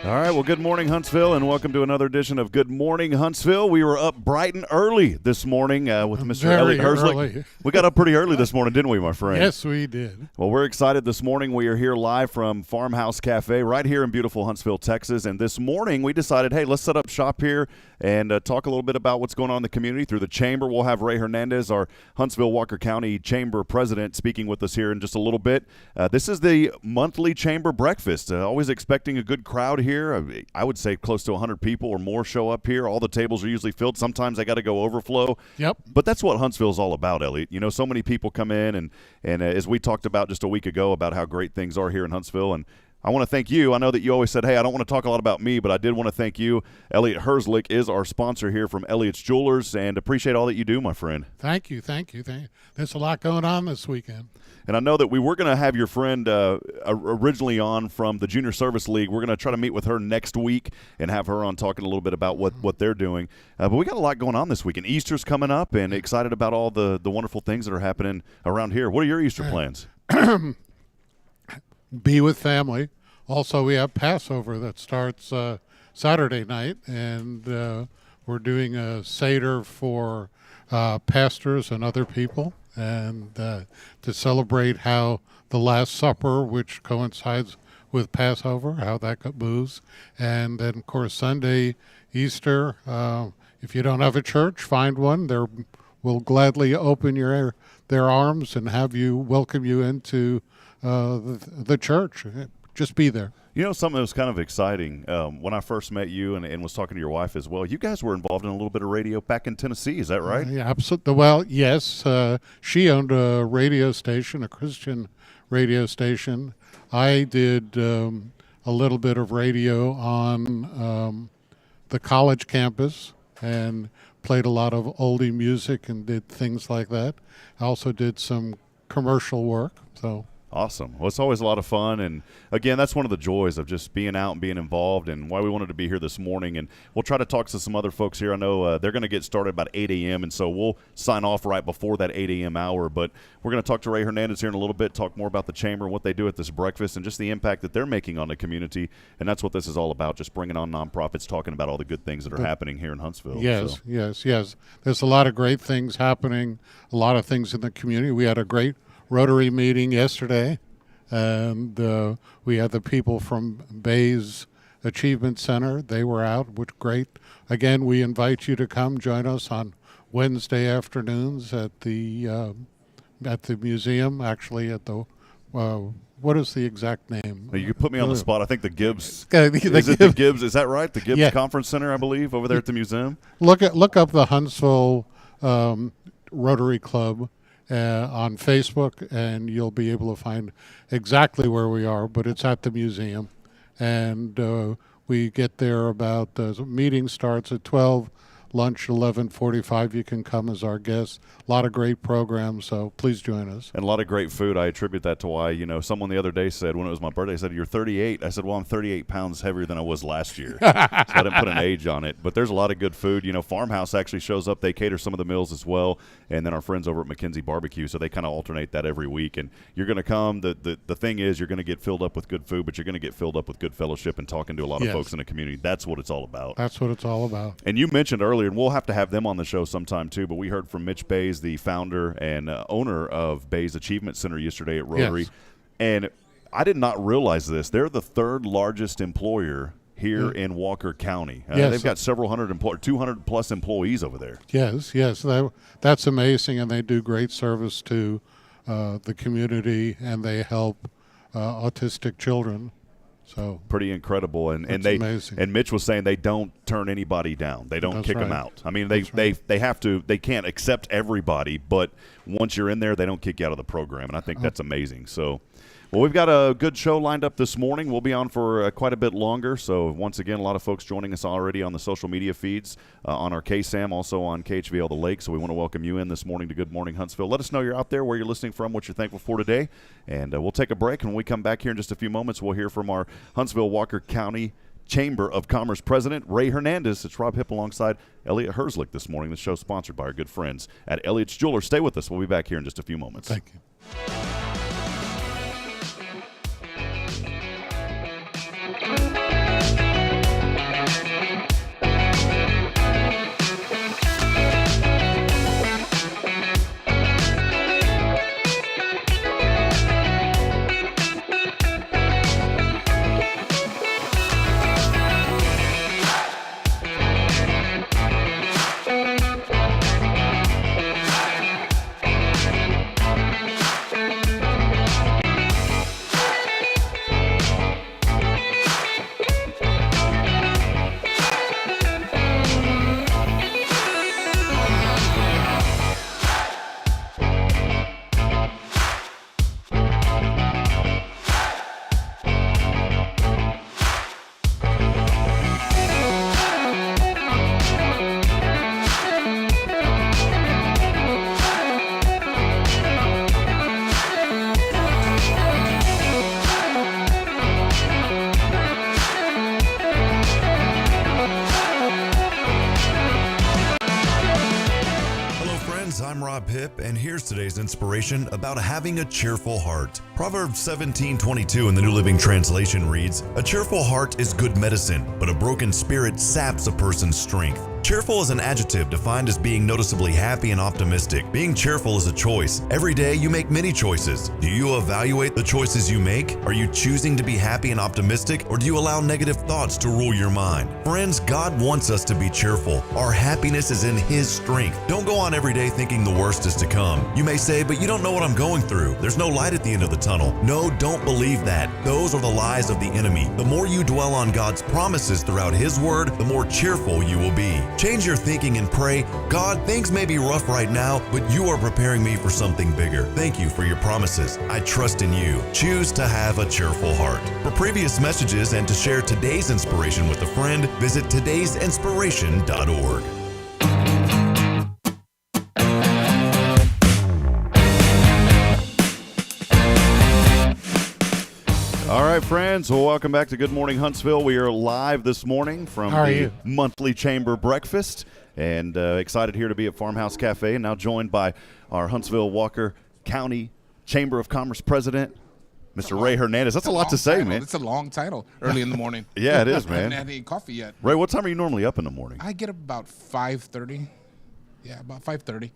All right, well, good morning, Huntsville, and welcome to another edition of Good Morning, Huntsville. We were up bright and early this morning with Mr. Elliott Herzlich. We got up pretty early this morning, didn't we, my friend? Yes, we did. Well, we're excited this morning. We are here live from Farmhouse Cafe right here in beautiful Huntsville, Texas. And this morning we decided, hey, let's set up shop here and talk a little bit about what's going on in the community through the chamber. We'll have Ray Hernandez, our Huntsville-Walker County Chamber President, speaking with us here in just a little bit. This is the monthly chamber breakfast. Always expecting a good crowd here. I would say close to 100 people or more show up here. All the tables are usually filled. Sometimes they got to go overflow. Yep. But that's what Huntsville's all about, Elliott. You know, so many people come in, and as we talked about just a week ago about how great things are here in Huntsville, and I want to thank you. I know that you always said, hey, I don't want to talk a lot about me, but I did want to thank you. Elliott Herzlich is our sponsor here from Elliott's Jewelers, and appreciate all that you do, my friend. Thank you. There's a lot going on this weekend. And I know that we were going to have your friend originally on from the Junior Service League. We're going to try to meet with her next week and have her on talking a little bit about what they're doing. But we got a lot going on this weekend. Easter's coming up, and excited about all the wonderful things that are happening around here. What are your Easter plans? Be with family. Also, we have Passover that starts Saturday night, and we're doing a Seder for pastors and other people, and to celebrate how the Last Supper, which coincides with Passover, how that moves. And then, of course, Sunday, Easter. If you don't have a church, find one. We'll gladly open their arms and have you welcome you into the church. Just be there. You know, something that was kind of exciting when I first met you and was talking to your wife as well. You guys were involved in a little bit of radio back in Tennessee. Is that right? Yeah, absolutely. Well, yes. She owned a radio station, a Christian radio station. I did a little bit of radio on the college campus and played a lot of oldie music and did things like that. I also did some commercial work. So. Awesome. Well, it's always a lot of fun, and again, that's one of the joys of just being out and being involved, and why we wanted to be here this morning. And we'll try to talk to some other folks here. I know they're going to get started about 8 a.m., and so we'll sign off right before that 8 a.m. hour. But we're going to talk to Ray Hernandez here in a little bit, talk more about the chamber and what they do at this breakfast, and just the impact that they're making on the community. And that's what this is all about, just bringing on nonprofits, talking about all the good things that are happening here in Huntsville. Yes. There's a lot of great things happening, a lot of things in the community. We had a great Rotary meeting yesterday, and we had the people from Bay's Achievement Center. They were out, which great. Again, we invite you to come join us on Wednesday afternoons at the museum. Actually, at the what is the exact name? You could put me on the spot. I think the Gibbs. The Gibbs? Is that right? The Gibbs Conference Center, I believe, over there at the museum. Look up the Huntsville Rotary Club on Facebook, and you'll be able to find exactly where we are, but it's at the museum. And we get there about, the meeting starts at 12, lunch 11:45. You can come as our guest. A lot of great programs, so please join us. And a lot of great food. I attribute that to why, someone the other day said, when it was my birthday, said, you're 38. I said, well, I'm 38 pounds heavier than I was last year. So I didn't put an age on it. But there's a lot of good food. Farmhouse actually shows up. They cater some of the meals as well. And then our friends over at McKenzie Barbecue, so they kind of alternate that every week. And you're going to come. The thing is, you're going to get filled up with good food, but you're going to get filled up with good fellowship and talking to a lot of folks in the community. That's what it's all about. That's what it's all about. And you mentioned earlier, and we'll have to have them on the show sometime too, but we heard from Mitch Bays, the founder and owner of Bays Achievement Center yesterday at Rotary. Yes. And I did not realize this. They're the third largest employer here in Walker County. They've got several hundred 200 plus employees over there. Yes. That's amazing, and they do great service to the community, and they help autistic children. So pretty incredible, and amazing. And Mitch was saying they don't turn anybody down. They don't kick them out. I mean, they have to. They can't accept everybody, but once you're in there, they don't kick you out of the program, and I think that's amazing. So. Well, we've got a good show lined up this morning. We'll be on for quite a bit longer. So, once again, a lot of folks joining us already on the social media feeds, on our KSAM, also on KHVL The Lake. So, we want to welcome you in this morning to Good Morning Huntsville. Let us know you're out there, where you're listening from, what you're thankful for today. And we'll take a break. And when we come back here in just a few moments, we'll hear from our Huntsville-Walker County Chamber of Commerce President, Ray Hernandez. It's Rob Hipp alongside Elliott Herzlich this morning. The show's sponsored by our good friends at Elliott's Jewelers. Stay with us. We'll be back here in just a few moments. Thank you. Hipp, and here's today's inspiration about having a cheerful heart. Proverbs 17:22 in the New Living Translation reads, "A cheerful heart is good medicine, but a broken spirit saps a person's strength." Cheerful is an adjective defined as being noticeably happy and optimistic. Being cheerful is a choice. Every day you make many choices. Do you evaluate the choices you make? Are you choosing to be happy and optimistic, or do you allow negative thoughts to rule your mind? Friends, God wants us to be cheerful. Our happiness is in His strength. Don't go on every day thinking the worst is to come. You may say, "But you don't know what I'm going through. There's no light at the end of the tunnel." No, don't believe that. Those are the lies of the enemy. The more you dwell on God's promises throughout His Word, the more cheerful you will be. Change your thinking and pray, "God, things may be rough right now, but you are preparing me for something bigger. Thank you for your promises. I trust in you." Choose to have a cheerful heart. For previous messages and to share today's inspiration with a friend, visit today'sinspiration.org. All right, friends. Well, welcome back to Good Morning Huntsville. We are live this morning from the monthly chamber breakfast, and excited here to be at Farmhouse Cafe, and now joined by our Huntsville-Walker County Chamber of Commerce President, Mr. Ray Hernandez. That's a lot to say, man. It's a long title early in the morning. Yeah, it is, man. I haven't had any coffee yet. Ray, what time are you normally up in the morning? I get up about 5:30. Yeah, about 5:30.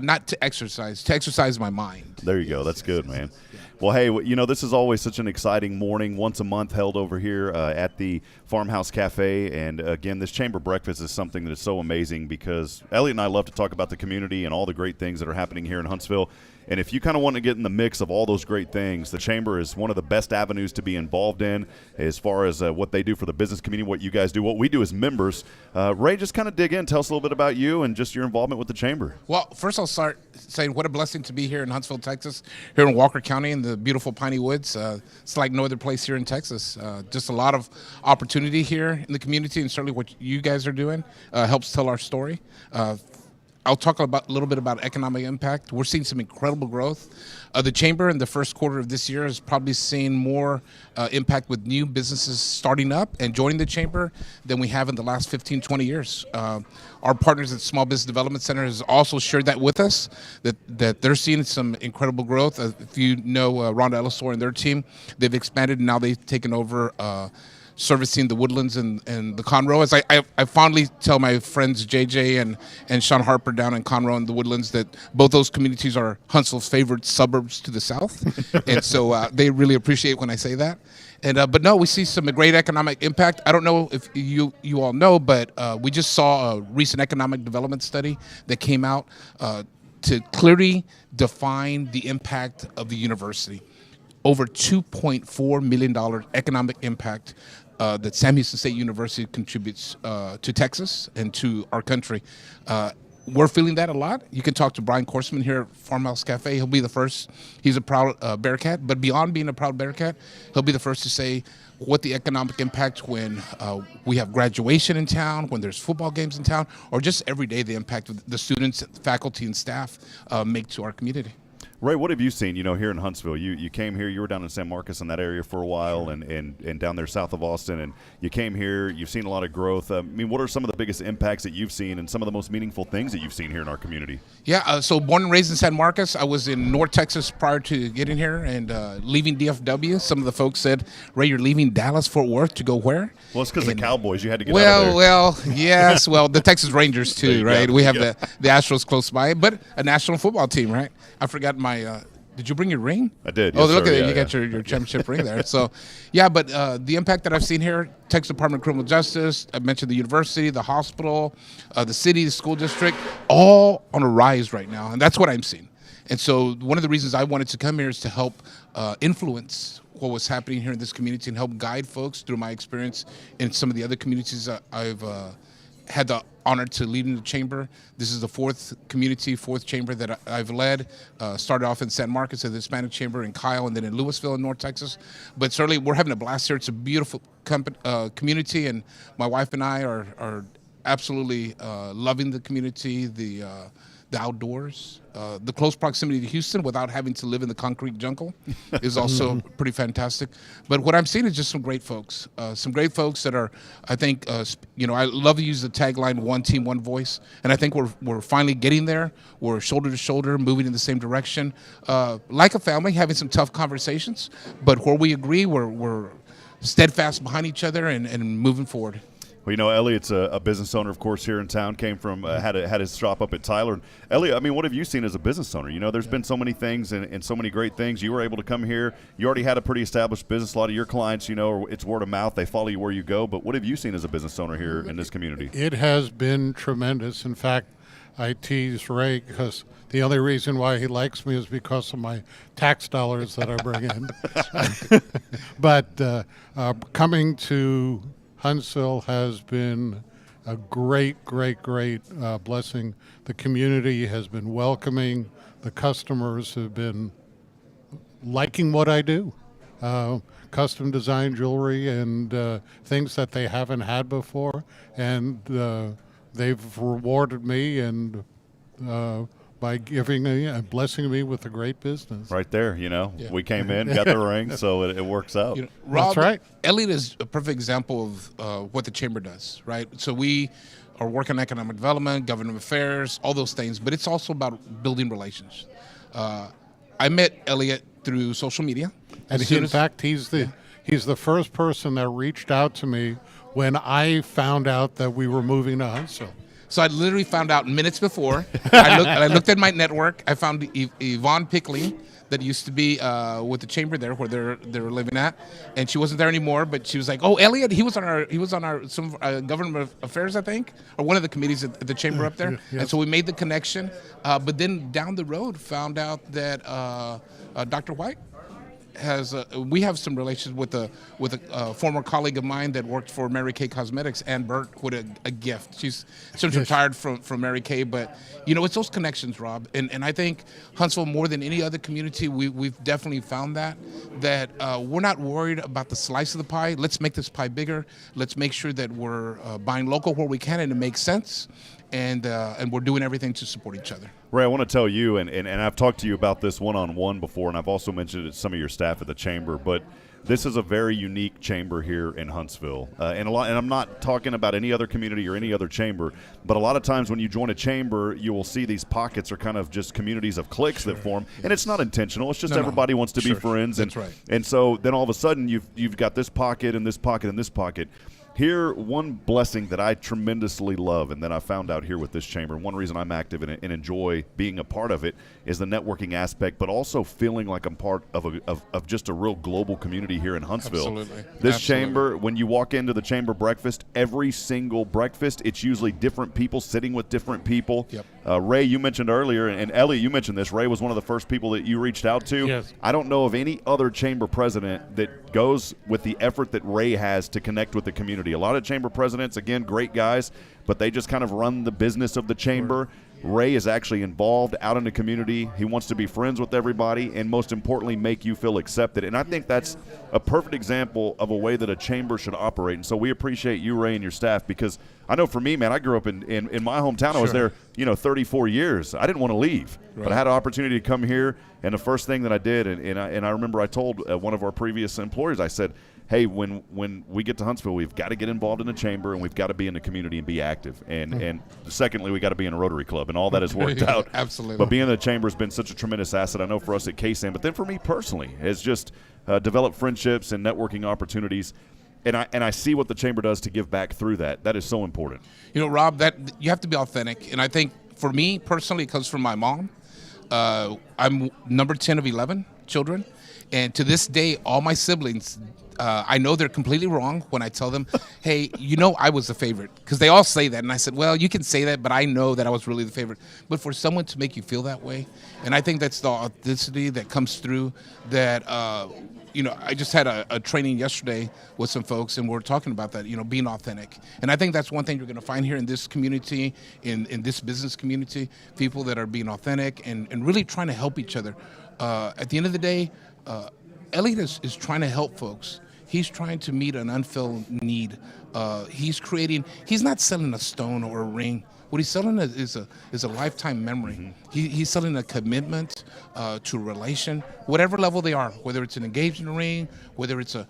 Not to exercise my mind. There you go. That's good, man. Yeah. Well, hey, you know, this is always such an exciting morning, once a month held over here at the Farmhouse Cafe. And, again, this chamber breakfast is something that is so amazing because Elliott and I love to talk about the community and all the great things that are happening here in Huntsville. And if you kind of want to get in the mix of all those great things, the Chamber is one of the best avenues to be involved in as far as what they do for the business community, what you guys do, what we do as members. Ray, just kind of dig in. Tell us a little bit about you and just your involvement with the Chamber. Well, first I'll start saying what a blessing to be here in Huntsville, Texas, here in Walker County in the beautiful Piney Woods. It's like no other place here in Texas. Just a lot of opportunity here in the community, and certainly what you guys are doing helps tell our story. I'll talk a little bit about economic impact. We're seeing some incredible growth. The Chamber in the first quarter of this year has probably seen more impact with new businesses starting up and joining the Chamber than we have in the last 15, 20 years. Our partners at Small Business Development Center has also shared that with us, that they're seeing some incredible growth. If you know Rhonda Ellisor and their team, they've expanded, and now they've taken over servicing the Woodlands and the Conroe. As I fondly tell my friends JJ and Sean Harper down in Conroe and the Woodlands that both those communities are Huntsville's favorite suburbs to the south. And so they really appreciate when I say that. And but no, we see some great economic impact. I don't know if you all know, but we just saw a recent economic development study that came out to clearly define the impact of the university. Over $2.4 million economic impact that Sam Houston State University contributes to Texas and to our country. We're feeling that a lot. You can talk to Brian Korsman here at Farmhouse Cafe. He'll be the first. He's a proud Bearcat, but beyond being a proud Bearcat, he'll be the first to say what the economic impact when we have graduation in town, when there's football games in town, or just every day the impact the students, faculty, and staff make to our community. Ray, what have you seen, here in Huntsville? You came here, you were down in San Marcos in that area for a while and down there south of Austin, and you came here, you've seen a lot of growth. What are some of the biggest impacts that you've seen and some of the most meaningful things that you've seen here in our community? Yeah, so born and raised in San Marcos. I was in North Texas prior to getting here and leaving DFW. Some of the folks said, "Ray, you're leaving Dallas-Fort Worth to go where?" Well, it's because the Cowboys. You had to get out of there. Well, yes. Well, the Texas Rangers too, right? We have the Astros close by, but a national football team, right? I forgot my did you bring your ring? I did. Oh, yes, look sir. at it. You got your championship ring there. So, yeah, but the impact that I've seen here, Texas Department of Criminal Justice, I mentioned the university, the hospital, the city, the school district, all on a rise right now. And that's what I'm seeing. And so one of the reasons I wanted to come here is to help influence what was happening here in this community and help guide folks through my experience in some of the other communities that I've had the honor to lead in the chamber. This is the fourth chamber that I've led. Started off in San Marcos at the Hispanic Chamber in Kyle, and then in Louisville in North Texas. But certainly we're having a blast here. It's a beautiful community, and my wife and I are absolutely loving the community, the the outdoors, the close proximity to Houston without having to live in the concrete jungle is also pretty fantastic. But what I'm seeing is just some great folks that are, I think, I love to use the tagline, one team, one voice. And I think we're finally getting there. We're shoulder to shoulder, moving in the same direction. Like a family, having some tough conversations, but where we agree, we're steadfast behind each other and moving forward. Well, Elliott's a business owner, of course, here in town. Came from had his shop up at Tyler. And Elliott, I mean, what have you seen as a business owner? There's been so many things and so many great things. You were able to come here. You already had a pretty established business. A lot of your clients, it's word of mouth. They follow you where you go. But what have you seen as a business owner here in this community? It has been tremendous. In fact, I tease Ray because the only reason why he likes me is because of my tax dollars that I bring in. But coming to Huntsville has been a great blessing. The community has been welcoming. The customers have been liking what I do. Custom design jewelry and things that they haven't had before. And they've rewarded me and by giving me and blessing me with a great business. Right there, we came in, got the ring, so it works out. Rob, that's right. Elliott is a perfect example of what the chamber does, right? So we are working economic development, government affairs, all those things, but it's also about building relations. I met Elliott through social media. And in fact, he's the first person that reached out to me when I found out that we were moving to Huntsville. So I literally found out minutes before. I looked at my network. I found Yvonne Pickling that used to be with the chamber there where they're living at, and she wasn't there anymore. But she was like, "Oh, Elliott, he was on our some government affairs, I think, or one of the committees at the chamber up there." Yes. And so we made the connection. But then down the road, found out that Dr. White we have some relations with a former colleague of mine that worked for Mary Kay Cosmetics, Ann Burt, with a gift. She's since retired from Mary Kay, but it's those connections, Rob. And I think Huntsville, more than any other community, we've definitely found that we're not worried about the slice of the pie. Let's make this pie bigger. Let's make sure that we're buying local where we can and it makes sense. And we're doing everything to support each other. Ray, I want to tell you, and I've talked to you about this one-on-one before, and I've also mentioned it to some of your staff at the chamber, but this is a very unique chamber here in Huntsville. And I'm not talking about any other community or any other chamber, but a lot of times when you join a chamber, you will see these pockets are kind of just communities of cliques that form, and it's not intentional. It's just everybody wants to be friends. That's right. And so then all of a sudden you've got this pocket and this pocket and this pocket. Here, one blessing that I tremendously love and that I found out here with this chamber, one reason I'm active in it and enjoy being a part of it is the networking aspect, but also feeling like I'm part of just a real global community here in Huntsville. Absolutely. This chamber, when you walk into the chamber breakfast, every single breakfast, it's usually different people sitting with different people. Yep. Ray, you mentioned earlier, and Elliott, you mentioned this. Ray was one of the first people that you reached out to. Yes. I don't know of any other chamber president that goes with the effort that Ray has to connect with the community. A lot of chamber presidents, again, great guys, but they just kind of run the business of the chamber. Ray is actually involved out in the community. He wants to be friends with everybody and, most importantly, make you feel accepted. And I think that's a perfect example of a way that a chamber should operate. And so we appreciate you, Ray, and your staff, because I know for me, man, I grew up in my hometown. I was there, 34 years. I didn't want to leave, but I had an opportunity to come here. And the first thing that I did, and I remember I told one of our previous employers, I said, hey, when we get to Huntsville, we've got to get involved in the chamber and we've got to be in the community and be active. And secondly, we got to be in a Rotary Club, and all that has worked out. Absolutely. But being in the chamber has been such a tremendous asset. I know for us at KSAN, but then for me personally, has just developed friendships and networking opportunities. And I see what the chamber does to give back through that. That is so important. Rob, that you have to be authentic. And I think for me personally, it comes from my mom. I'm number 10 of 11 children. And to this day, all my siblings, I know they're completely wrong when I tell them, hey, I was the favorite. Because they all say that. And I said, well, you can say that, but I know that I was really the favorite. But for someone to make you feel that way, and I think that's the authenticity that comes through that, I just had a training yesterday with some folks, and we're talking about that, being authentic. And I think that's one thing you're going to find here in this community, in this business community, people that are being authentic and really trying to help each other. At the end of the day, Elliott is trying to help folks. He's trying to meet an unfilled need. He's not selling a stone or a ring. What he's selling is a lifetime memory. He's selling a commitment to a relation, whatever level they are, whether it's an engagement ring, whether it's a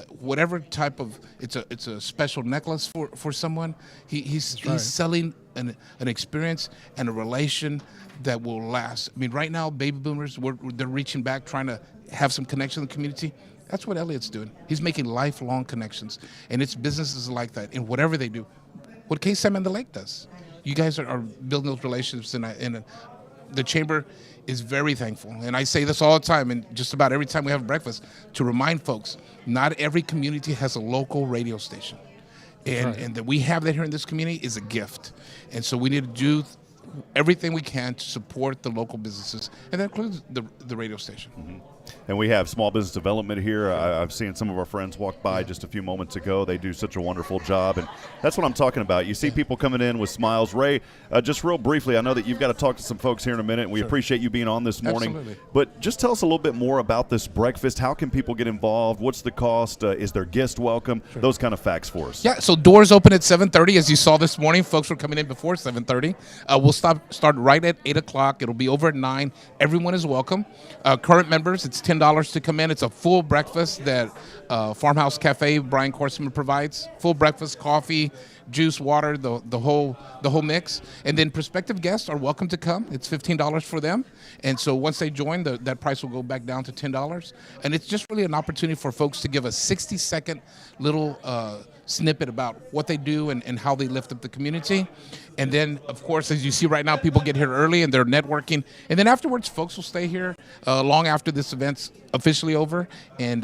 whatever type of it's a special necklace for someone. He's selling an experience and a relation that will last. I mean, right now, baby boomers, they're reaching back, trying to have some connection in the community. That's what Elliott's doing. He's making lifelong connections, and it's businesses like that in whatever they do. What K-Sam and the Lake does. You guys are building those relationships, and the chamber is very thankful. And I say this all the time, and just about every time we have breakfast, to remind folks, not every community has a local radio station. And that we have that here in this community is a gift. And so we need to do everything we can to support the local businesses, and that includes the radio station. And we have small business development here. I've seen some of our friends walk by just a few moments ago. They do such a wonderful job, and that's what I'm talking about. You see people coming in with smiles. Ray, just real briefly, I know that you've got to talk to some folks here in a minute, and we appreciate you being on this morning. Absolutely. But just tell us a little bit more about this breakfast. How can people get involved? What's the cost? Is there guest welcome? Those kind of facts for us. Yeah, so doors open at 7:30. As you saw this morning, folks were coming in before 7:30. We'll start right at 8 o'clock. It'll be over at 9. Everyone is welcome. Current members, it's $10 to come in. It's a full breakfast that Farmhouse Cafe, Brian Corseman, provides. Full breakfast, coffee, juice, water, the whole mix. And then prospective guests are welcome to come. It's $15 for them. And so once they join, that price will go back down to $10. And it's just really an opportunity for folks to give a 60-second little snippet about what they do and how they lift up the community. And then, of course, as you see right now, people get here early and they're networking. And then afterwards, folks will stay here long after this event's officially over and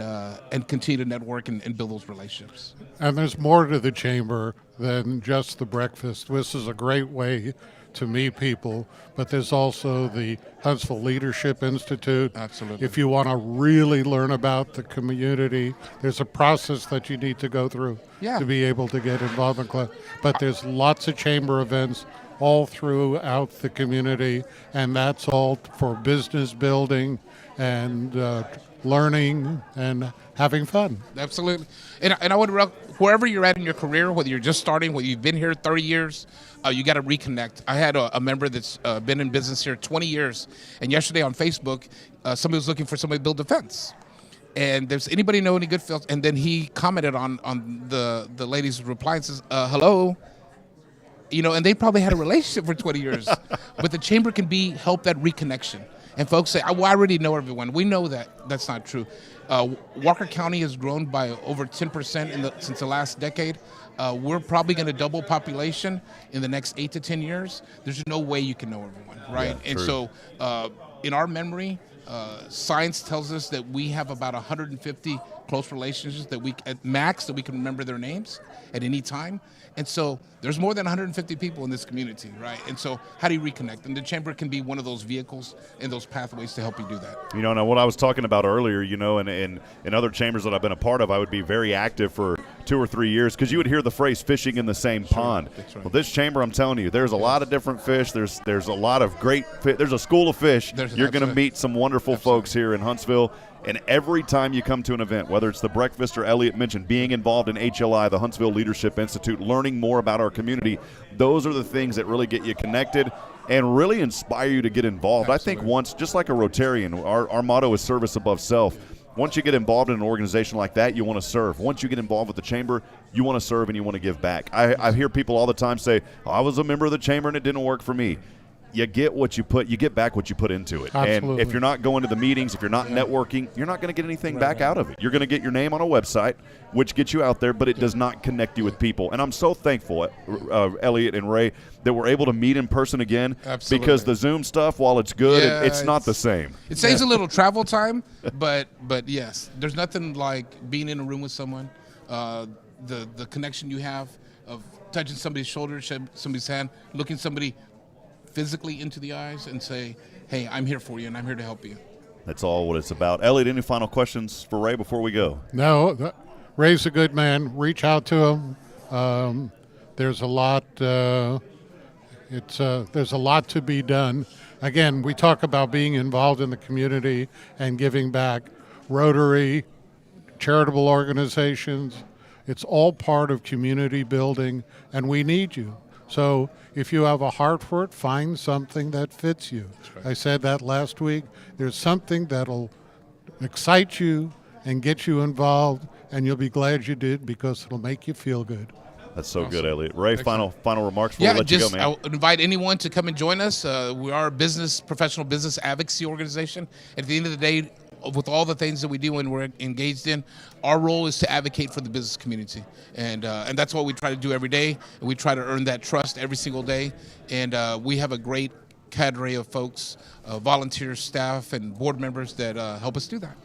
continue to network and build those relationships. And there's more to the chamber than just the breakfast. This is a great way to meet people, but there's also the Huntsville Leadership Institute. Absolutely. If you want to really learn about the community, there's a process that you need to go through to be able to get involved in class. But there's lots of chamber events all throughout the community, and that's all for business building and learning and having fun. Absolutely. And I would, wherever you're at in your career, whether you're just starting, whether you've been here 30 years, you got to reconnect. I had a member that's been in business here 20 years, and yesterday on Facebook, somebody was looking for somebody to build a fence. And does anybody know any good fields? And then he commented on the lady's reply and says, hello. You know, and they probably had a relationship for 20 years. But the chamber can help that reconnection. And folks say, well, I already know everyone. We know that that's not true. Walker County has grown by over 10% since the last decade. We're probably going to double population in the next 8 to 10 years. There's no way you can know everyone, right? Yeah, and true. so in our memory, science tells us that we have about 150 close relationships at max that we can remember their names at any time. And so there's more than 150 people in this community, right? And so how do you reconnect? And the chamber can be one of those vehicles and those pathways to help you do that. You know, now what I was talking about earlier, you know, and in other chambers that I've been a part of, I would be very active for 2 or 3 years because you would hear the phrase fishing in the same pond. That's right. Well, this chamber, I'm telling you, there's a lot of different fish. There's a lot of great fish. There's a school of fish. You're going to meet some wonderful folks here in Huntsville. And every time you come to an event, whether it's the breakfast or Elliott mentioned, being involved in HLI, the Huntsville Leadership Institute, learning more about our community, those are the things that really get you connected and really inspire you to get involved. Absolutely. I think once, just like a Rotarian, our motto is service above self. Once you get involved in an organization like that, you want to serve. Once you get involved with the chamber, you want to serve and you want to give back. I hear people all the time say, I was a member of the chamber and it didn't work for me. You get back what you put into it. Absolutely. And if you're not going to the meetings, if you're not networking, you're not going to get anything back out of it. You're going to get your name on a website, which gets you out there, but it does not connect you with people. And I'm so thankful, Elliott and Ray, that we're able to meet in person again. Absolutely. Because the Zoom stuff, while it's good, it's not the same. It saves a little travel time, but yes, there's nothing like being in a room with someone, the connection you have of touching somebody's shoulder, somebody's hand, looking somebody physically into the eyes and say, hey, I'm here for you and I'm here to help you. That's all what it's about. Elliott, any final questions for Ray before we go? No, Ray's a good man. Reach out to him. There's a lot. There's a lot to be done. Again, we talk about being involved in the community and giving back. Rotary, charitable organizations, it's all part of community building, and we need you. So if you have a heart for it, find something that fits you. I said that last week. There's something that'll excite you and get you involved, and you'll be glad you did because it'll make you feel good. That's so good, Elliott. Ray, final remarks before we let you go, man. I would invite anyone to come and join us. We are a professional business advocacy organization. At the end of the day, with all the things that we do and we're engaged in, our role is to advocate for the business community, and that's what we try to do every day. And we try to earn that trust every single day. And we have a great cadre of folks, volunteers, staff, and board members that help us do that.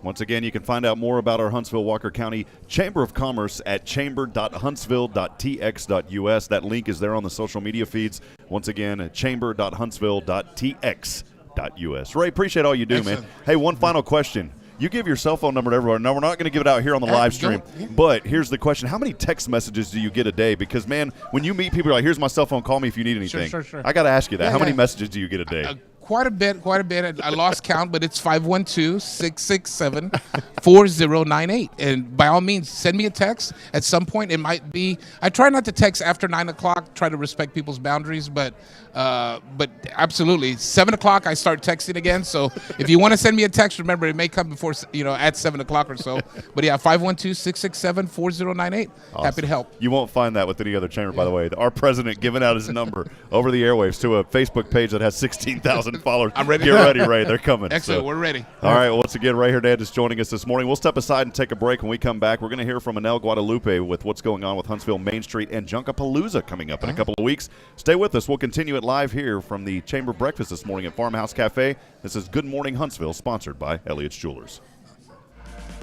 Once again, you can find out more about our Huntsville-Walker County Chamber of Commerce at chamber.huntsville.tx.us. That link is there on the social media feeds. Once again, chamber.huntsville.tx.us. Ray, appreciate all you do, man. Hey, one final question. You give your cell phone number to everyone. No, we're not going to give it out here on the live stream. But here's the question. How many text messages do you get a day? Because, man, when you meet people, you're like, here's my cell phone. Call me if you need anything. Sure. I got to ask you that. How many messages do you get a day? Quite a bit. I lost count, but it's 512-667-4098. And by all means, send me a text. At some point, it might be. I try not to text after 9 o'clock. Try to respect people's boundaries, but absolutely, 7 o'clock I start texting again. So if you want to send me a text, remember it may come before at 7 o'clock or so. But yeah, 512-667-4098. Awesome. Happy to help. You won't find that with any other chamber, by the way. Our president giving out his number over the airwaves to a Facebook page that has 16,000 followers. I'm ready. Get ready, Ray. They're coming. Excellent. We're ready. All right. Well, once again, Ray Hernandez joining us this morning. We'll step aside and take a break. When we come back, we're going to hear from Annel Guadalupe with what's going on with Huntsville Main Street and Junk-a-Palooza coming up in a couple of weeks. Stay with us. We'll continue it live here from the Chamber Breakfast this morning at Farmhouse Cafe. This is Good Morning Huntsville, sponsored by Elliott's Jewelers.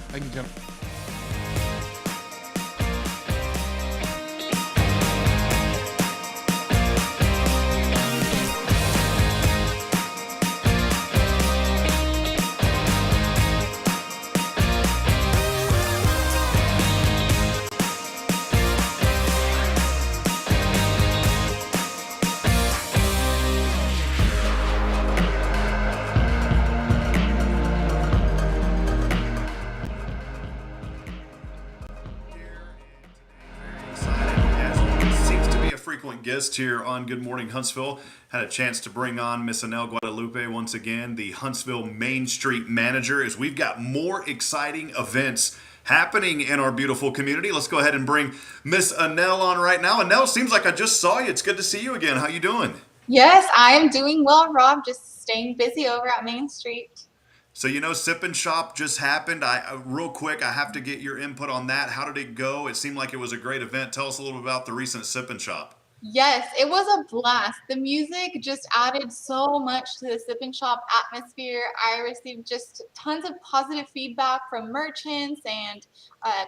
Thank you, gentlemen. Guest here on Good Morning Huntsville. Had a chance to bring on Miss Annel Guadalupe once again, the Huntsville Main Street manager, as we've got more exciting events happening in our beautiful community. Let's go ahead and bring Miss Annel on right now. Annel, seems like I just saw you. It's good to see you again. How you doing? Yes, I am doing well, Rob. Just staying busy over at Main Street. So, Sip and Shop just happened. Real quick, I have to get your input on that. How did it go? It seemed like it was a great event. Tell us a little bit about the recent Sip and Shop. Yes, it was a blast. The music just added so much to the Sip and Shop atmosphere. I received just tons of positive feedback from merchants and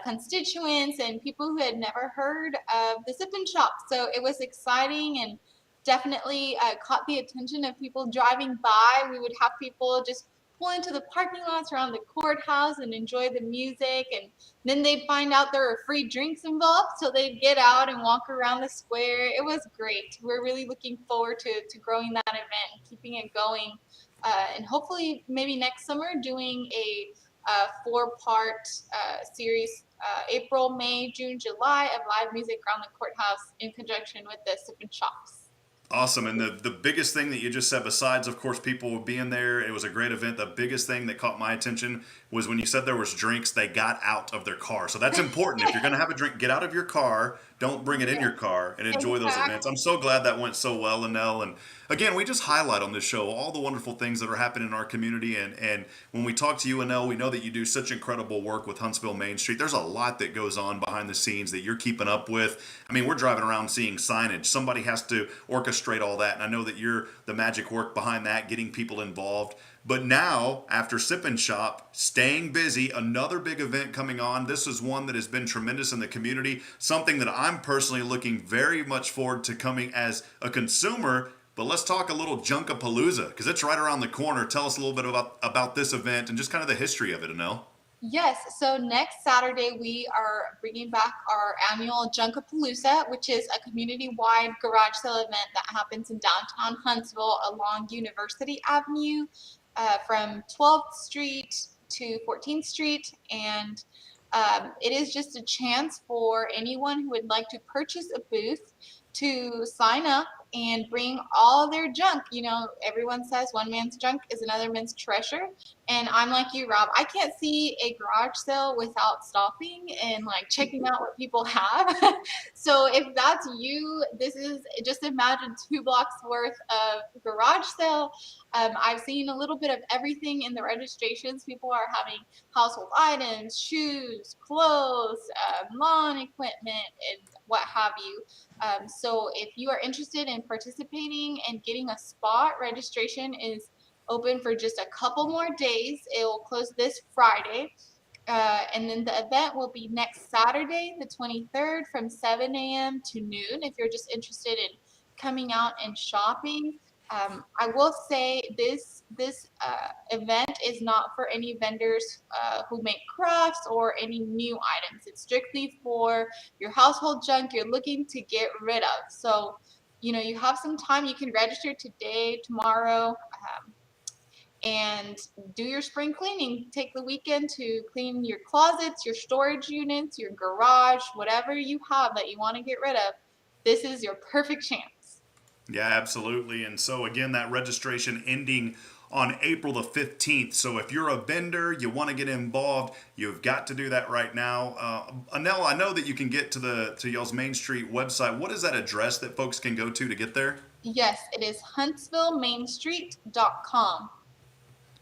constituents and people who had never heard of the Sip and Shop. So it was exciting and definitely caught the attention of people driving by. We would have people just pull into the parking lots around the courthouse and enjoy the music, and then they'd find out there were free drinks involved, so they'd get out and walk around the square. It was great. We're really looking forward to growing that event, keeping it going, and hopefully maybe next summer doing a 4-part series, April, May, June, July, of live music around the courthouse in conjunction with the Sip and Shops. Awesome. And the biggest thing that you just said, besides, of course, people being there, it was a great event. The biggest thing that caught my attention was when you said there was drinks, they got out of their car. So that's important. If you're going to have a drink, get out of your car. Don't bring it in your car and enjoy those events. I'm so glad that went so well, Annel. And again, we just highlight on this show all the wonderful things that are happening in our community. And when we talk to you, Annel, we know that you do such incredible work with Huntsville Main Street. There's a lot that goes on behind the scenes that you're keeping up with. I mean, we're driving around seeing signage. Somebody has to orchestrate all that. And I know that you're the magic work behind that, getting people involved. But now, after Sip and Shop, staying busy, another big event coming on. This is one that has been tremendous in the community, something that I'm personally looking very much forward to coming as a consumer. But let's talk a little Junk-a-Palooza, because it's right around the corner. Tell us a little bit about this event and just kind of the history of it, Annel. Yes, so next Saturday we are bringing back our annual Junk-a-Palooza, which is a community-wide garage sale event that happens in downtown Huntsville along University Avenue from 12th Street to 14th Street. And it is just a chance for anyone who would like to purchase a booth to sign up and bring all their junk. You know, everyone says one man's junk is another man's treasure. And I'm like you, Rob. I can't see a garage sale without stopping and like checking out what people have. So if that's you, this is just imagine 2 blocks worth of garage sale. I've seen a little bit of everything in the registrations. People are having household items, shoes, clothes, lawn equipment, and what have you. So if you are interested in participating and getting a spot, registration is open for just a couple more days. It will close this Friday. And then the event will be next Saturday, the 23rd, from 7 a.m. to noon. If you're just interested in coming out and shopping, I will say this event is not for any vendors who make crafts or any new items. It's strictly for your household junk you're looking to get rid of. So, you know, you have some time. You can register today, tomorrow. And do your spring cleaning. Take the weekend to clean your closets, your storage units, your garage, whatever you have that you want to get rid of. This is your perfect chance. Yeah, absolutely. And so again, that registration ending on April the 15th. So if you're a vendor, you want to get involved, you've got to do that right now. Annel, I know that you can get to y'all's Main Street website. What is that address that folks can go to get there? Yes, it is HuntsvilleMainStreet.com.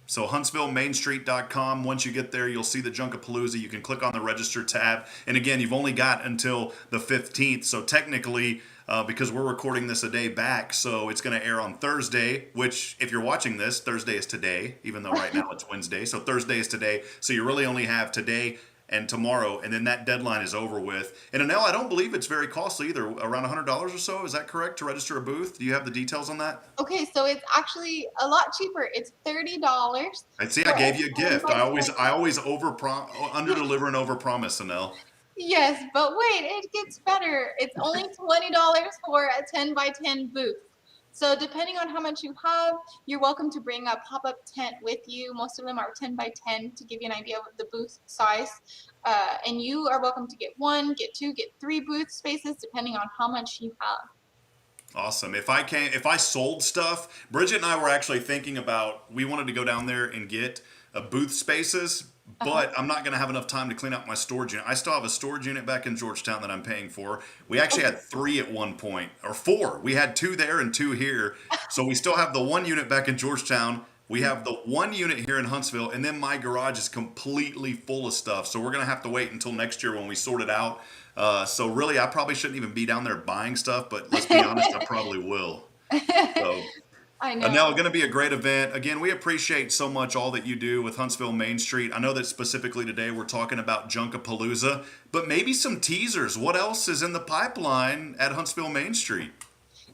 So HuntsvilleMainStreet.com. Once you get there, you'll see the Junk-a-Palooza. You can click on the register tab. And again, you've only got until the 15th. So technically, because we're recording this a day back, so it's going to air on Thursday, which if you're watching this, Thursday is today, even though right now it's Wednesday. So Thursday is today. So you really only have today and tomorrow, and then that deadline is over with. And Annel, I don't believe it's very costly either, around $100 or so. Is that correct to register a booth? Do you have the details on that? Okay, so it's actually a lot cheaper. It's $30. I see. I gave you a gift. I always under deliver and over promise, Annel. Yes, but wait, it gets better. It's only $20 for a 10 by 10 booth. So depending on how much you have, you're welcome to bring a pop-up tent with you. Most of them are 10 by 10 to give you an idea of the booth size. And you are welcome to get 1, get 2, get 3 booth spaces depending on how much you have. Awesome. If I sold stuff, Bridget and I were actually thinking about, we wanted to go down there and get booth spaces, but I'm not going to have enough time to clean up my storage unit. I still have a storage unit back in Georgetown that I'm paying for. We actually had 3 at one point, or 4. We had 2 there and 2 here. So we still have the 1 unit back in Georgetown. We have the 1 unit here in Huntsville, and then my garage is completely full of stuff. So we're going to have to wait until next year when we sort it out. So really, I probably shouldn't even be down there buying stuff, but let's be honest, I probably will. So, I know. Annel, going to be a great event. Again, we appreciate so much all that you do with Huntsville Main Street. I know that specifically today we're talking about Junk-a-Palooza, but maybe some teasers. What else is in the pipeline at Huntsville Main Street?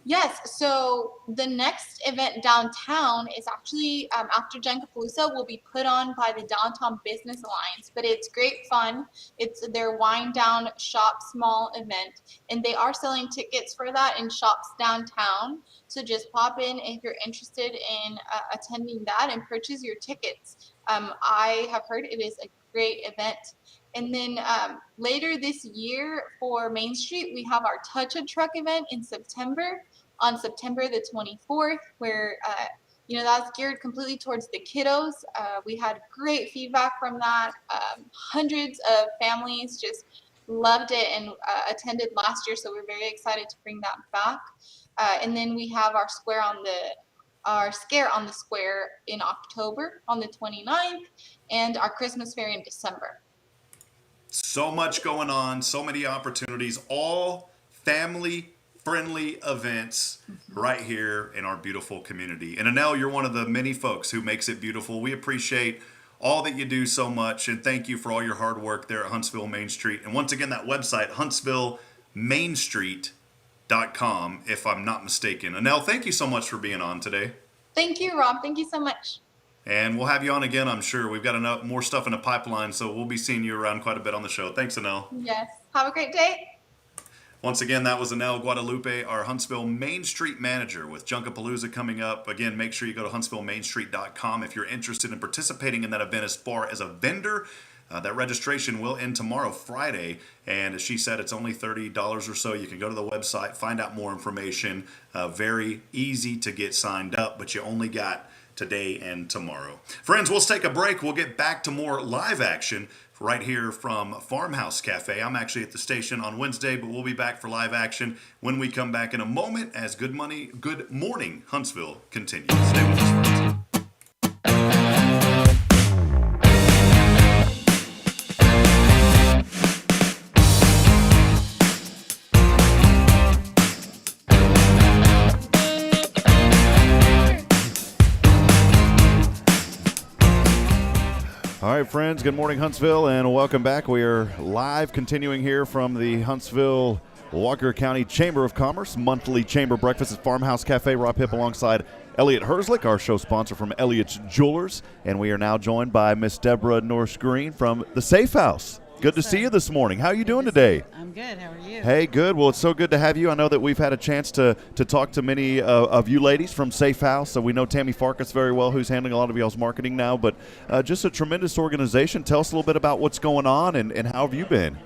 Yes, so the next event downtown is actually after Junk-a-Palooza will be put on by the Downtown Business Alliance, but it's great fun. It's their wind down shop small event, and they are selling tickets for that in shops downtown. So just pop in if you're interested in attending that and purchase your tickets. I have heard it is a great event. And then later this year for Main Street, we have our Touch a Truck event in September, on September the 24th, where, that's geared completely towards the kiddos. We had great feedback from that. Hundreds of families just loved it and attended last year, so we're very excited to bring that back. And then we have our Scare on the Square in October on the 29th, and our Christmas Fair in December. So much going on, so many opportunities, all family-friendly events right here in our beautiful community. And Annel, you're one of the many folks who makes it beautiful. We appreciate all that you do so much, and thank you for all your hard work there at Huntsville Main Street. And once again, that website, HuntsvilleMainStreet.com, if I'm not mistaken. Annel, thank you so much for being on today. Thank you, Rob. Thank you so much. And we'll have you on again, I'm sure. We've got enough more stuff in the pipeline, so we'll be seeing you around quite a bit on the show. Thanks, Annel. Yes. Have a great day. Once again, that was Annel Guadalupe, our Huntsville Main Street manager with Junk-a-Palooza coming up. Again, make sure you go to HuntsvilleMainStreet.com if you're interested in participating in that event as far as a vendor. That registration will end tomorrow, Friday, and as she said, it's only $30 or so. You can go to the website, find out more information. Very easy to get signed up, but you only got today and tomorrow. Friends, we'll take a break. We'll get back to more live action right here from Farmhouse Cafe. I'm actually at the station on Wednesday, but we'll be back for live action when we come back in a moment as Good Morning Huntsville continues. Stay with us, friends. All right, friends, good morning, Huntsville, and welcome back. We are live, continuing here from the Huntsville-Walker County Chamber of Commerce monthly chamber breakfast at Farmhouse Cafe. Rob Hipp alongside Elliott Herzlich, our show sponsor from Elliott's Jewelers, and we are now joined by Miss Deborah Norse-Green from the Safe House. Good to see you this morning. How are you doing today? I'm good. How are you? Hey, good. Well, it's so good to have you. I know that we've had a chance to talk to many of you ladies from Safe House. So we know Tammy Farkas very well, who's handling a lot of y'all's marketing now. But just a tremendous organization. Tell us a little bit about what's going on and how have you been?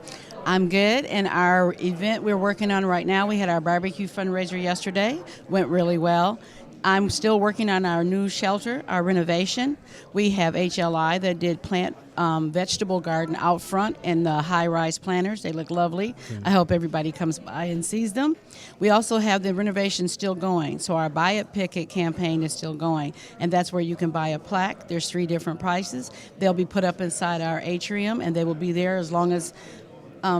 I'm good. And our event we're working on right now, we had our barbecue fundraiser yesterday. Went really well. I'm still working on our new shelter, our renovation. We have HLI that did plant vegetable garden out front and the high-rise planters. They look lovely. I hope everybody comes by and sees them. We also have the renovation still going. So our Buy It Pick It campaign is still going. And that's where you can buy a plaque. There's 3 different prices. They'll be put up inside our atrium, and they will be there as long as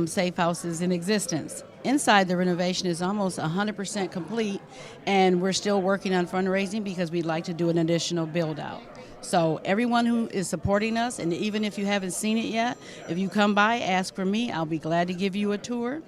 Safe House is in existence. Inside, the renovation is almost 100% complete, and we're still working on fundraising because we'd like to do an additional build-out. So everyone who is supporting us, and even if you haven't seen it yet, if you come by, ask for me. I'll be glad to give you a tour.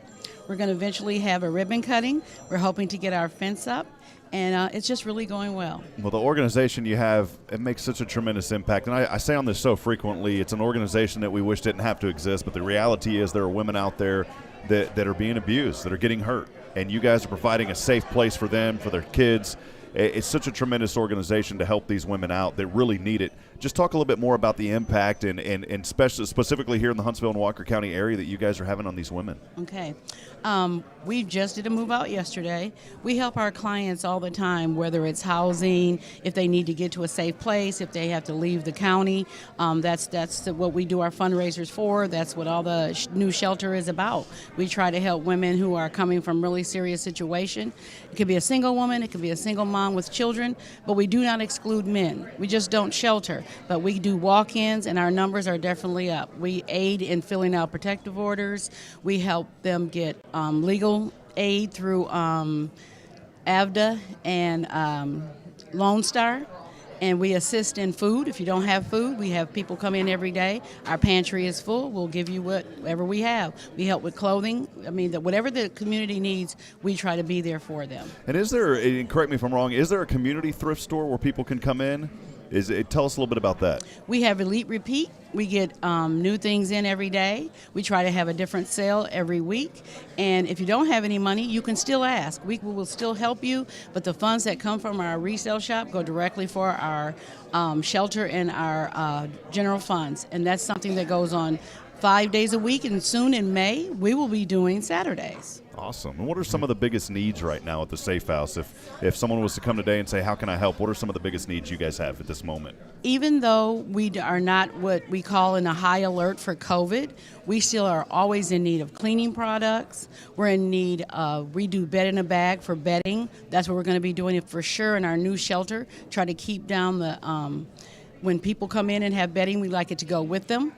We're going to eventually have a ribbon cutting. We're hoping to get our fence up, and it's just really going well. Well, the organization you have, it makes such a tremendous impact. And I say on this so frequently, it's an organization that we wish didn't have to exist, but the reality is there are women out there that are being abused, that are getting hurt, and you guys are providing a safe place for them, for their kids. It's such a tremendous organization to help these women out that really need it. Just talk a little bit more about the impact and specifically here in the Huntsville and Walker County area that you guys are having on these women. Okay. We just did a move out yesterday. We help our clients all the time, whether it's housing, if they need to get to a safe place, if they have to leave the county. That's what we do our fundraisers for. That's what all the new shelter is about. We try to help women who are coming from really serious situation. It could be a single woman, it could be a single mom with children, but we do not exclude men. We just don't shelter. But we do walk-ins, and our numbers are definitely up. We aid in filling out protective orders. We help them get legal aid through AVDA and Lone Star. And we assist in food. If you don't have food, we have people come in every day. Our pantry is full. We'll give you whatever we have. We help with clothing. I mean, whatever the community needs, we try to be there for them. And is there, and correct me if I'm wrong, is there a community thrift store where people can come in? Tell us a little bit about that. We have Elite Repeat. We get new things in every day. We try to have a different sale every week. And if you don't have any money, you can still ask. We will still help you, but the funds that come from our resale shop go directly for our shelter and our general funds. And that's something that goes on 5 days a week, and soon in May, we will be doing Saturdays. Awesome. And what are some of the biggest needs right now at the Safe House? If someone was to come today and say, how can I help, what are some of the biggest needs you guys have at this moment? Even though we are not what we call in a high alert for COVID, we still are always in need of cleaning products. We're in need of, we do bed in a bag for bedding. That's what we're going to be doing it for sure in our new shelter. Try to keep down the, when people come in and have bedding, we like it to go with them.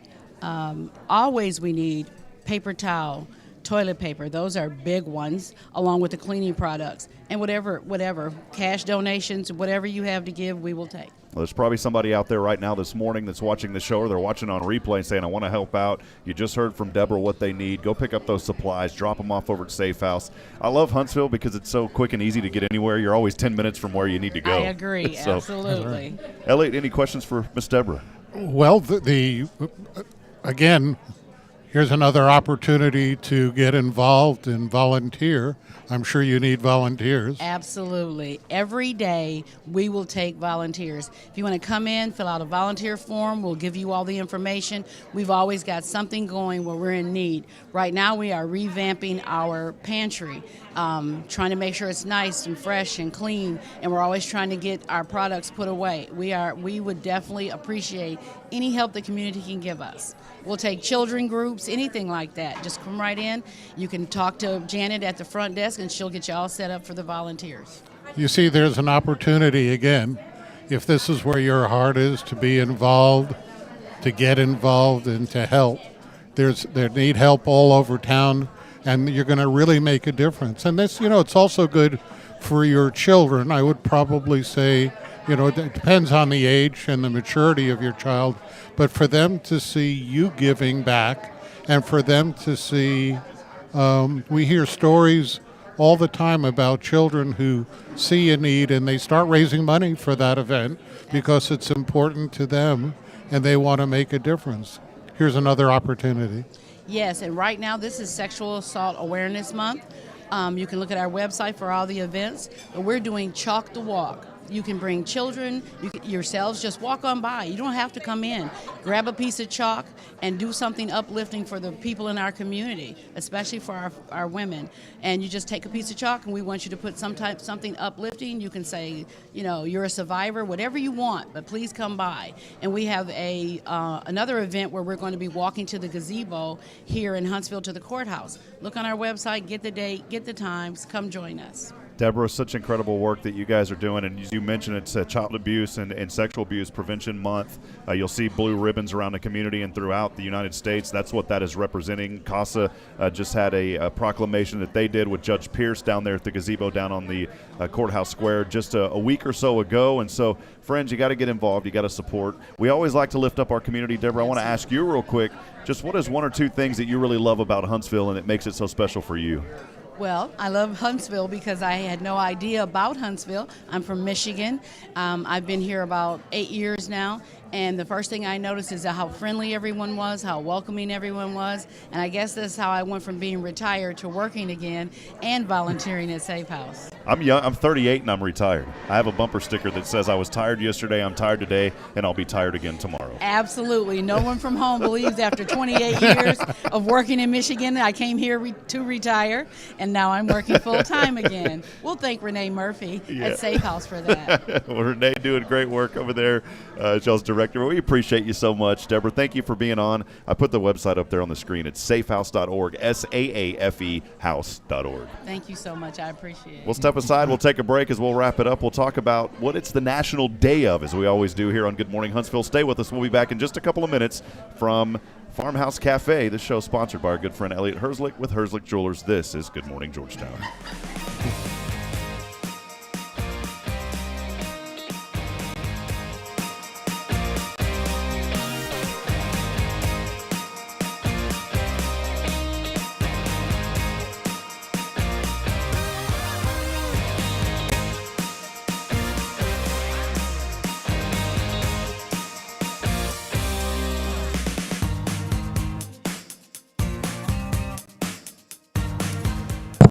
Always we need paper towel, toilet paper. Those are big ones, along with the cleaning products. And whatever, cash donations, whatever you have to give, we will take. Well, there's probably somebody out there right now this morning that's watching the show, or they're watching on replay and saying, I want to help out. You just heard from Deborah what they need. Go pick up those supplies. Drop them off over at Safe House. I love Huntsville because it's so quick and easy to get anywhere. You're always 10 minutes from where you need to go. I agree, So, absolutely. Elliott, any questions for Miss Deborah? Well, again, Here's another opportunity to get involved and volunteer. I'm sure you need volunteers. Absolutely. Every day we will take volunteers. If you want to come in, fill out a volunteer form, we'll give you all the information. We've always got something going where we're in need. Right now we are revamping our pantry, trying to make sure it's nice and fresh and clean, and we're always trying to get our products put away. We would definitely appreciate any help the community can give us. We'll take children groups, anything like that. Just come right in. You can talk to Janet at the front desk, and she'll get you all set up for the volunteers. You see, there's an opportunity again. If this is where your heart is, to be involved, to get involved, and to help. There need help all over town, and you're going to really make a difference. And this, it's also good for your children. I would probably say, it depends on the age and the maturity of your child, but for them to see you giving back, and for them to see, we hear stories all the time about children who see a need and they start raising money for that event because it's important to them and they want to make a difference. Here's another opportunity. Yes, and right now this is Sexual Assault Awareness Month. You can look at our website for all the events, but we're doing Chalk the Walk. You can bring children, yourselves, just walk on by. You don't have to come in. Grab a piece of chalk and do something uplifting for the people in our community, especially for our women. And you just take a piece of chalk and we want you to put something uplifting. You can say, you're a survivor, whatever you want, but please come by. And we have another event where we're going to be walking to the gazebo here in Huntsville to the courthouse. Look on our website, get the date, get the times, come join us. Deborah, such incredible work that you guys are doing, and as you mentioned, it's Child Abuse and Sexual Abuse Prevention Month. You'll see blue ribbons around the community and throughout the United States. That's what that is representing. CASA just had a proclamation that they did with Judge Pierce down there at the gazebo down on the courthouse square just a week or so ago. And so, friends, you got to get involved. You got to support. We always like to lift up our community. Deborah, I want to ask you real quick, just what is one or two things that you really love about Huntsville and it makes it so special for you? Well, I love Huntsville because I had no idea about Huntsville. I'm from Michigan. I've been here about 8 years now, and the first thing I noticed is how friendly everyone was, how welcoming everyone was, and I guess that's how I went from being retired to working again and volunteering at Safe House. I'm young. I'm 38 and I'm retired. I have a bumper sticker that says I was tired yesterday, I'm tired today, and I'll be tired again tomorrow. Absolutely. No one from home believes after 28 years of working in Michigan, I came here to retire, and now I'm working full-time again. We'll thank Renee Murphy at Safe House for that. Well, Renee doing great work over there, y'all's director. We appreciate you so much. Deborah, thank you for being on. I put the website up there on the screen. It's safehouse.org, SAAFE house.org. Thank you so much. I appreciate it. We'll step aside. We'll take a break. As we'll wrap it up, we'll talk about what it's the national day of, as we always do here on Good Morning Huntsville. Stay with us. We'll be back in just a couple of minutes from Farmhouse Cafe. This show is sponsored by our good friend Elliott Herzlich with Herzlich Jewelers. This is Good Morning Georgetown.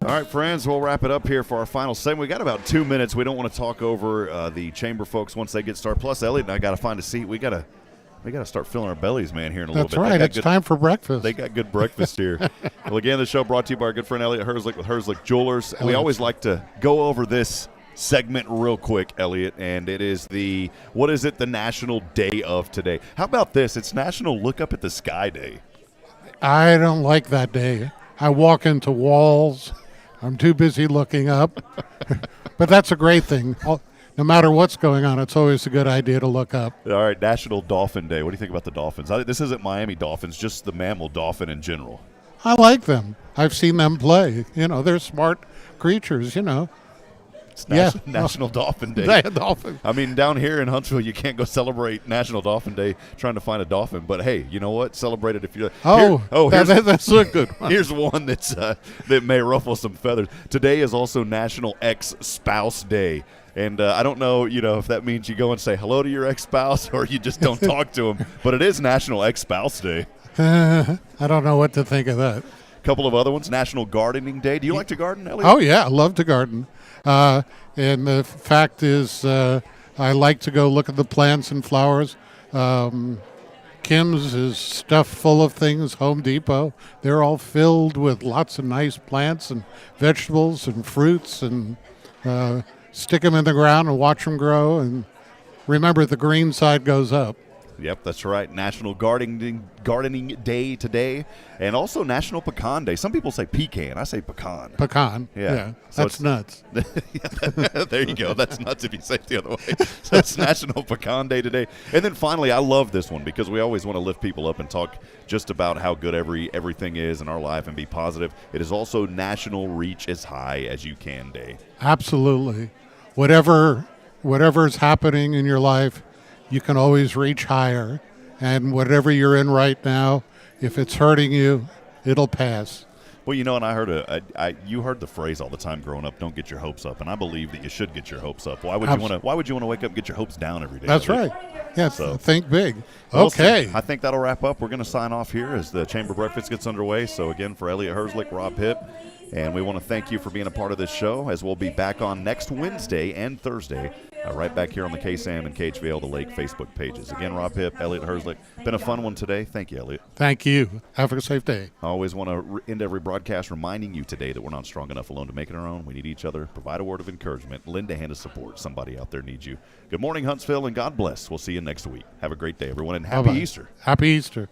All right, friends, we'll wrap it up here for our final segment. We got about 2 minutes. We don't want to talk over the chamber folks once they get started. Plus, Elliott and I got to find a seat. We got to start filling our bellies, man, here in a little bit. That's right. It's time for breakfast. They got good breakfast here. Well, again, the show brought to you by our good friend Elliott Herzlich with Herzlich Jewelers. We always like to go over this segment real quick, Elliott, and it is the National Day of today. How about this? It's National Look Up at the Sky Day. I don't like that day. I walk into walls. I'm too busy looking up. But that's a great thing. No matter what's going on, it's always a good idea to look up. All right, National Dolphin Day. What do you think about the dolphins? This isn't Miami Dolphins, just the mammal dolphin in general. I like them. I've seen them play. They're smart creatures, It's National Dolphin Day. Dolphin. I mean, down here in Huntsville, you can't go celebrate National Dolphin Day trying to find a dolphin. But hey, you know what? Celebrate it if you. That's a good one. Here's one that may ruffle some feathers. Today is also National Ex-Spouse Day. And I don't know, if that means you go and say hello to your ex-spouse or you just don't talk to them. But it is National Ex-Spouse Day. I don't know what to think of that. A couple of other ones. National Gardening Day. Do you like to garden, Elliot? Oh, yeah, I love to garden. And the fact is, I like to go look at the plants and flowers. Kim's is stuffed full of things, Home Depot. They're all filled with lots of nice plants and vegetables and fruits, and stick them in the ground and watch them grow. And remember, the green side goes up. Yep, that's right. National Gardening Day today, and also National Pecan Day. Some people say pecan. I say pecan. Pecan. Yeah. Yeah. So That's nuts. There you go. That's nuts if you say it the other way. So it's National Pecan Day today. And then finally, I love this one because we always want to lift people up and talk just about how good everything is in our life and be positive. It is also National Reach as High as You Can Day. Absolutely. Whatever's happening in your life, you can always reach higher. And whatever you're in right now, if it's hurting you, it'll pass. Well, and I heard you heard the phrase all the time growing up, don't get your hopes up. And I believe that you should get your hopes up. Why would you want to wake up and get your hopes down every day? That's right. Yeah, So- think big. Well, Okay. I think that'll wrap up. We're going to sign off here as the Chamber Breakfast gets underway. So again, for Elliott Herzlich, Rob Hipp, and we want to thank you for being a part of this show, as we'll be back on next Wednesday and Thursday, right back here on the KSAM and KHVL, the Lake Facebook pages. Again, Rob Hipp, Elliott Herzlich. Been a fun one today. Thank you, Elliott. Thank you. Have a safe day. I always want to end every broadcast reminding you today that we're not strong enough alone to make it our own. We need each other. Provide a word of encouragement. Lend a hand of support. Somebody out there needs you. Good morning, Huntsville, and God bless. We'll see you next week. Have a great day, everyone, and happy Bye-bye. Easter. Happy Easter.